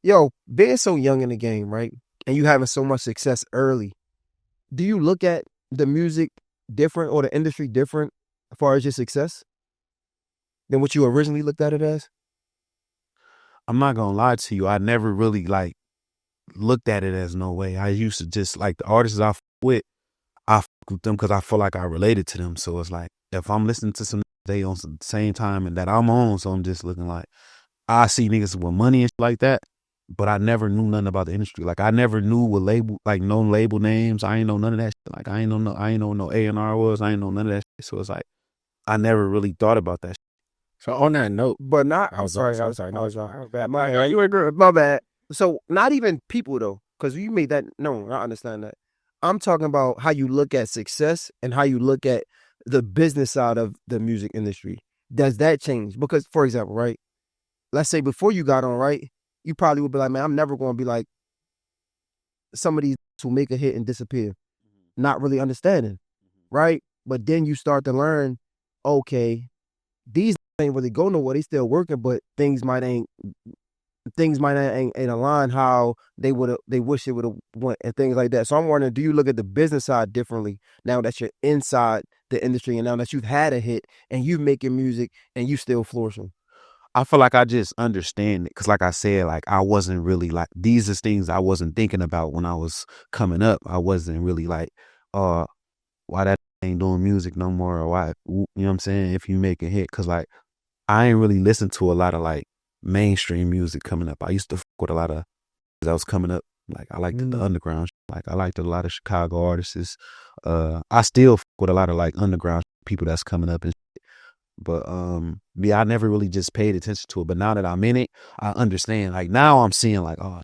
Yo, being so young in the game, right? And you having so much success early, do you look at the music different or the industry different as far as your success than what you originally looked at it as? I'm not gonna lie to you. I never really like looked at it as no way. I used to just like the artists with, I fuck with them because I feel like I related to them. So it's like if I'm listening to some they on the same time and that I'm on, so I'm just looking like I see niggas with money and shit like that. But I never knew nothing about the industry. Like I never knew what label, like no label names. I ain't know none of that shit. Like I ain't know no A&R was. I ain't know none of that shit. So it's like I never really thought about that shit. So on that note, But not, I was sorry, I I was sorry. No, it's wrong. was bad. You were good. My bad. So not even people though, because you made that known. I understand that. I'm talking about how you look at success and how you look at the business side of the music industry. Does that change? Because, for example, right? Let's say before you got on, right? You probably would be like, man, I'm never going to be like some of these who make a hit and disappear, not really understanding, right? But then you start to learn, okay, these ain't really go nowhere. They still working, but things might ain't align how they wish it would have went and things like that. So I'm wondering, do you look at the business side differently now that you're inside the industry and now that you've had a hit and you making music and you still flourishing? I feel like I just understand it. Cause like I said, like I wasn't really like, these is things I wasn't thinking about when I was coming up. I wasn't really like, uh, why that ain't doing music no more, or why, you know what I'm saying? If you make a hit. Cause like, I ain't really listened to a lot of like mainstream music coming up. I used to fuck with a lot of, cause I was coming up. Like I liked the underground. Like I liked a lot of Chicago artists. I still fuck with a lot of like underground people that's coming up and shit. But yeah, I never really just paid attention to it. But now that I'm in it, I understand. Like now I'm seeing like, oh,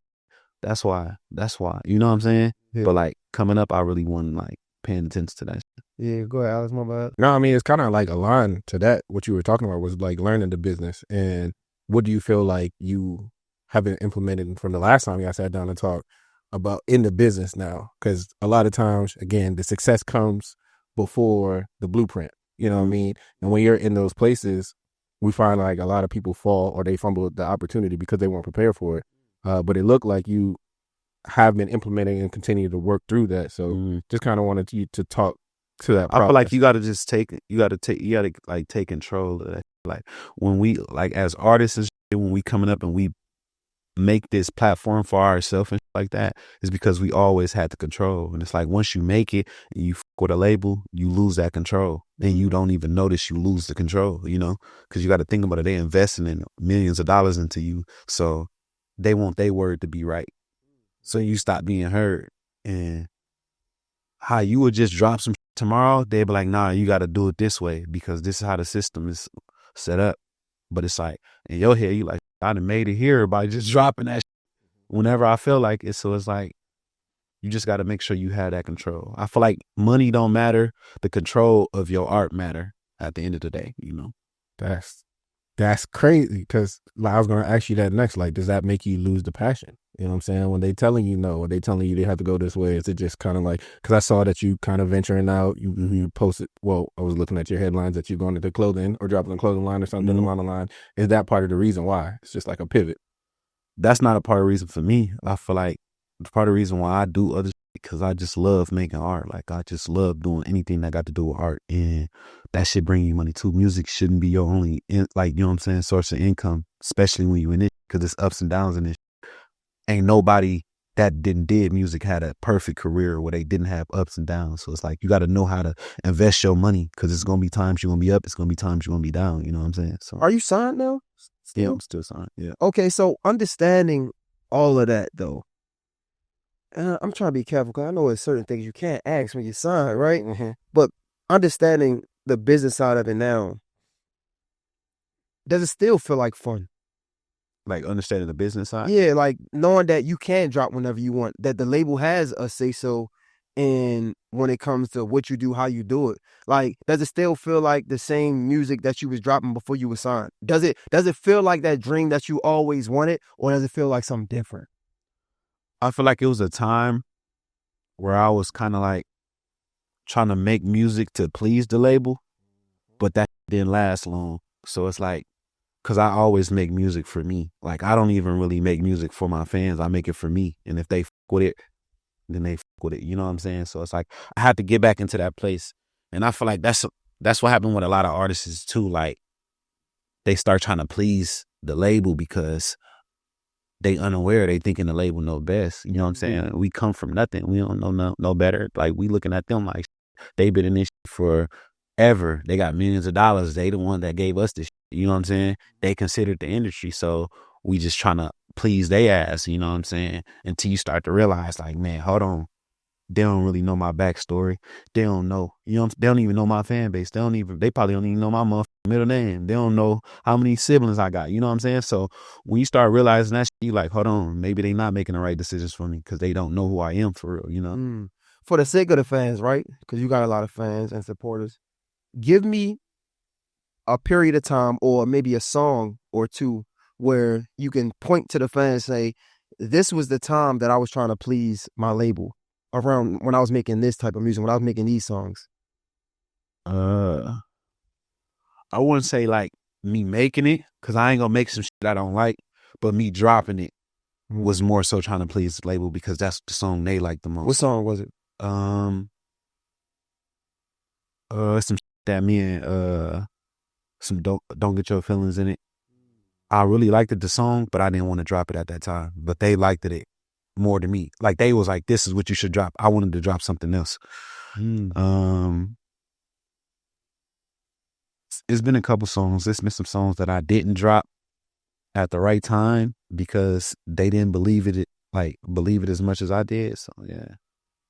that's why. That's why. You know what I'm saying? Yeah. But like coming up, I really wasn't like paying attention to that shit. Yeah, go ahead, Alex. My bad. No, I mean, it's kind of like aligned to that. What you were talking about was like learning the business. And what do you feel like you haven't implemented from the last time you guys sat down and talked about in the business now? Because a lot of times, again, the success comes before the blueprint. You know what I mean? And when you're in those places, we find like a lot of people fall or they fumble the opportunity because they weren't prepared for it. But it looked like you have been implementing and continue to work through that. So just kind of wanted you to talk to that process. I feel like you gotta like take control of that. Like when we like as artists and shit, when we coming up and we make this platform for ourselves and shit like that, is because we always had the control. And it's like once you make it and you fuck with a label, you lose that control. And you don't even notice you lose the control, you know? Because you got to think about it. They investing in millions of dollars into you. So they want their word to be right. So you stop being heard. And how you would just drop some tomorrow, they'd be like, nah, you got to do it this way because this is how the system is set up. But it's like, in your head, you like, I done made it here by just dropping that whenever I feel like it. So it's like, you just got to make sure you have that control. I feel like money don't matter. The control of your art matter at the end of the day, you know? That's crazy because I was going to ask you that next. Like, does that make you lose the passion? You know what I'm saying? When they telling you no, when they telling you they have to go this way, is it just kind of like, because I saw that you kind of venturing out, you posted, well, I was looking at your headlines that you're going into clothing or dropping a clothing line or something along the line. Is that part of the reason why? It's just like a pivot. That's not a part of the reason for me. I feel like the part of the reason why I do other shit because I just love making art. Like I just love doing anything that got to do with art, and that should bring you money too. Music shouldn't be your only, like, you know what I'm saying, source of income, especially when you in it, because it's ups and downs in it. Ain't nobody that did music had a perfect career where they didn't have ups and downs. So it's like you got to know how to invest your money because it's gonna be times you're gonna be up, it's gonna be times you're gonna be down. You know what I'm saying? So Are you signed now? yeah, I'm still signed. Yeah. Okay, so understanding all of that though, I'm trying to be careful because I know there's certain things you can't ask when you sign, right? But understanding the business side of it now, does it still feel like fun? Like understanding the business side. Yeah, like knowing that you can drop whenever you want, that the label has a say so in when it comes to what you do, how you do it. Like, does it still feel like the same music that you was dropping before you were signed? Does it feel like that dream that you always wanted, or does it feel like something different? I feel like it was a time where I was kind of like trying to make music to please the label, but that didn't last long. So it's like Cause I always make music for me. Like I don't even really make music for my fans. I make it for me. And if they fuck with it, then they fuck with it. You know what I'm saying? So it's like I had to get back into that place. And I feel like that's what happened with a lot of artists too. Like they start trying to please the label because they unaware. They thinking the label know best. You know what I'm saying? We come from nothing. We don't know no better. Like we looking at them like they been in this shit forever. They got millions of dollars. They the one that gave us this shit. You know what I'm saying? They considered the industry. So we just trying to please their ass. You know what I'm saying? Until you start to realize like, man, hold on. They don't really know my backstory. They don't know, you know, they don't even know my fan base. They probably don't even know my middle name. They don't know how many siblings I got. You know what I'm saying? So when you start realizing that, you like, hold on, maybe they not making the right decisions for me because they don't know who I am for real, you know? For the sake of the fans, right? Because you got a lot of fans and supporters. Give me a period of time or maybe a song or two where you can point to the fans and say, this was the time that I was trying to please my label. Around when I was making this type of music, when I was making these songs. I wouldn't say like me making it, because I ain't gonna make some shit I don't like, but me dropping it was more so trying to please the label because that's the song they like the most. What song was it? Some shit that me and some don't get your feelings in it. I really liked the song, but I didn't want to drop it at that time. But they liked it more than me. Like they was like, this is what you should drop. I wanted to drop something else. It's been a couple songs. There's been some songs that I didn't drop at the right time because they didn't believe it as much as I did. So yeah.